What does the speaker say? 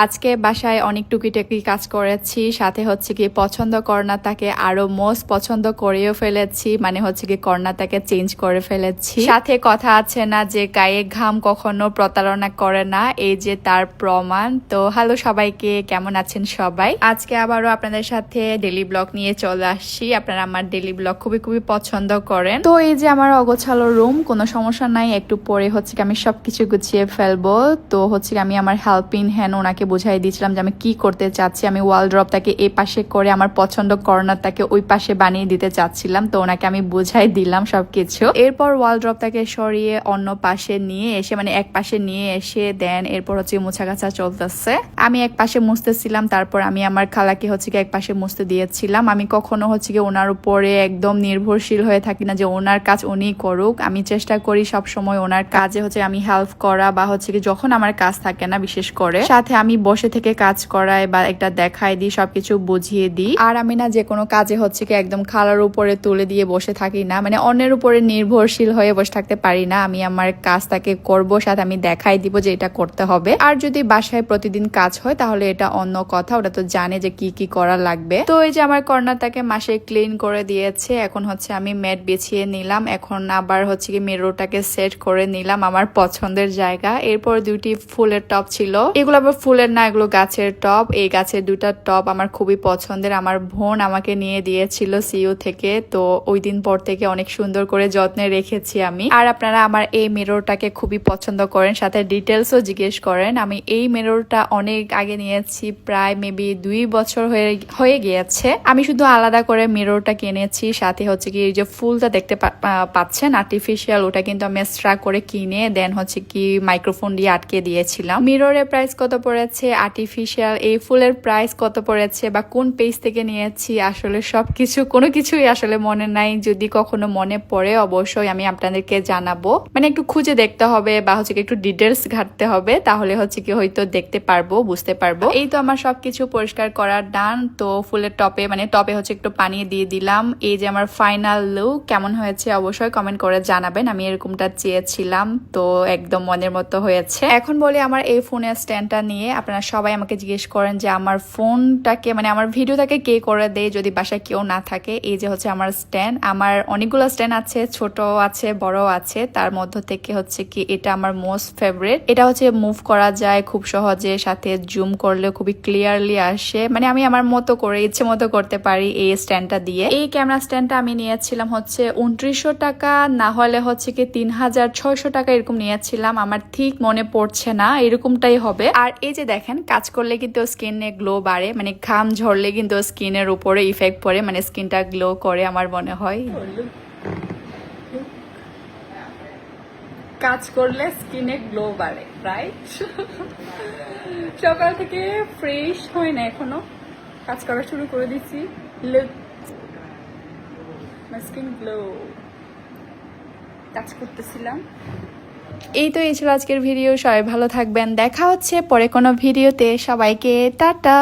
আজকে বাসায় অনেক টুকিটাকি কাজ করেছি, সাথে হচ্ছে কি পছন্দ কর্নাটাকে আরো মোস্ট পছন্দ করেও ফেলেছি, মানে হচ্ছে কি কর্নাটাকে চেঞ্জ করে ফেলেছি। সাথে কথা আছে না যে গায়ে ঘাম কখনো প্রতারণা করে না, এই যে তার প্রমাণ। তো হ্যালো সবাইকে, কেমন আছেন সবাই? আজকে আবারও আপনাদের সাথে ডেইলি ব্লগ নিয়ে চলে আসছি। আপনারা আমার ডেইলি ব্লগ খুবই খুবই পছন্দ করেন। তো এই যে আমার অগোছালো রুম, কোনো সমস্যা নাই, একটু পরে হচ্ছে কি আমি সবকিছু গুছিয়ে ফেলবো। তো হচ্ছে কি আমি আমার হেল্পিং হ্যান্ড ওনাকে বুঝাই দিয়েছিলাম যে আমি কি করতে চাচ্ছি। আমি ওয়ালড্রপটাকে এই পাশে করে আমার পছন্দ কর্নারটাকে ওই পাশে বানিয়ে দিতে চাচ্ছিলাম। তো ওনাকে আমি বুঝাই দিলাম সবকিছু। এরপর ওয়ালড্রপটাকে সরিয়ে অন্য পাশে নিয়ে এসে, মানে এক পাশে নিয়ে এসে দেন এরপর হচ্ছে মুছা কাছা চলতেছে। আমি এক পাশে মুছতেছিলাম, তারপর আমি আমার খালাকে হচ্ছে কি এক পাশে মুছতে দিয়েছিলাম। আমি কখনো হচ্ছে কি ওনার উপরে একদম নির্ভরশীল হয়ে থাকি না যে ওনার কাজ উনি করুক। আমি চেষ্টা করি সব সময় ওনার কাজে হচ্ছে আমি হেল্প করা, বা হচ্ছে কি যখন আমার কাজ থাকে না বিশেষ করে সাথে আমি বসে থেকে কাজ করায় বা একটা দেখাই দিই, সবকিছু বুঝিয়ে দিই। আর আমি না যে কোনো কাজে হচ্ছে কি একদম খালার উপরে তুলে দিয়ে বসে থাকি না, মানে অন্যের উপরে নির্ভরশীল হয়ে বসে থাকতে পারি না। আমি আমার কাজটাকে করব, সাথে আমি দেখাই দিব যে এটা করতে হবে। আর যদি বাসায় প্রতিদিন কাজ হয় তাহলে এটা অন্য কথা, ওটা তো জানে যে কি কি করা লাগবে। তো এই যে আমার কর্নারটাকে মাসে ক্লিন করে দিয়েছে। এখন হচ্ছে আমি ম্যাট বিছিয়ে নিলাম, এখন আবার হচ্ছে কি মিররটাকে সেট করে নিলাম আমার পছন্দের জায়গা। এরপর দুটি ফুলের টব ছিল, এগুলো আবার ফুলের না, এগুলো গাছের টব। এই গাছের দুটা টব আমার খুবই পছন্দের, আমার বোন আমাকে নিয়ে দিয়েছিল সিইউ থেকে। তো ওই দিন পর থেকে অনেক সুন্দর করে যত্নে রেখেছি আমি। আর আপনারা আমার এই মিররটাকে খুবই পছন্দ করেন, সাথে ডিটেলসও জিজ্ঞেস করেন। আমি এই মিররটা অনেক আগে নিয়েছি, প্রায় মেবি 2 বছর হয়ে গিয়েছে। আমি শুধু আলাদা করে মিররটা কিনেছি, সাথে হচ্ছে কি এই যে ফুলটা দেখতে পাচ্ছেন আর্টিফিশিয়াল, ওটা কিন্তু আমি এক্সট্রা করে কিনে দেন হচ্ছে কি মাইক্রোফোন দিয়ে আটকে দিয়েছিলাম। মিররের প্রাইস কত পড়েছে, আর্টিফিশিয়াল এই ফুলের প্রাইস কত পড়েছে, বা কোন পেজ থেকে নিয়েছি, আসলে সবকিছু কোনো কিছুই আসলে মনে নাই। যদি কখনো মনে পড়ে অবশ্যই আমি আপনাদেরকে জানাবো, মানে একটু খুঁজে দেখতে হবে বা হচ্ছে কি একটু ডিটেলস ঘাটতে হবে, তাহলে হচ্ছে কি হয়তো দেখতে পারবো, বুঝতে পারবো। এই তো আমার সবকিছু পরিষ্কার করার ডান। তো ফুলের টপে, মানে টপে হচ্ছে একটু পানি দিয়ে দিলাম। এই যে আমার ফাইনাল লুক কেমন হয়েছে অবশ্যই কমেন্ট করে জানাবেন। আমি এরকমটা চেয়েছিলাম, তো একদম মনের মতো হয়েছে। এখন বলি আমার এই ফোনের স্ট্যান্ডটা নিয়ে। আপনারা সবাই আমাকে জিজ্ঞেস করেন যে আমার ফোনটাকে, মানে আমার ভিডিওটাকে কে করে দেয় যদি বাসায় কেউ না থাকে। এই যে হচ্ছে আমার স্ট্যান্ড, আমার অনেকগুলো স্ট্যান্ড আছে, ছোট আছে বড় আছে, তার মধ্য থেকে হচ্ছে কি এটা আমার মোস্ট ফেভারিট। এটা হচ্ছে মুভ করা যায় খুব সহজে, সাথে জুম করলে খুবই ক্লিয়ারলি আসে, মানে আমি আমার মতো করে ইচ্ছে মতো করতে পারি এই স্ট্যান্ডটা দিয়ে। এই ক্যামেরা স্ট্যান্ডটা আমি নিয়েছিলাম হচ্ছে 2900 টাকা, না হলে হচ্ছে কি 3600 টাকা এরকম নিয়েছিলাম, আমার ঠিক মনে পড়ছে না, এরকমটাই হবে। আর এই যে দেখেন কাজ করলে কিন্তু স্কিনে গ্লো বাড়ে, মানে ঘাম ঝরলে কিন্তু স্কিনের উপরে ইফেক্ট পড়ে, মানে স্কিনটা গ্লো করে আমার মনে হয়। কাজ করলে স্কিনে গ্লো বাড়ে, রাইট? সকাল থেকে ফ্রেশ হয় না, এখনো কাজ করা শুরু করে দিচ্ছি। লুক, মাই স্কিন গ্লো। কাজ করতেছিলাম। এই তো এই ছিল আজকের ভিডিও। সবাই ভালো থাকবেন, দেখা হচ্ছে পরে কোনো ভিডিওতে। সবাইকে টাটা।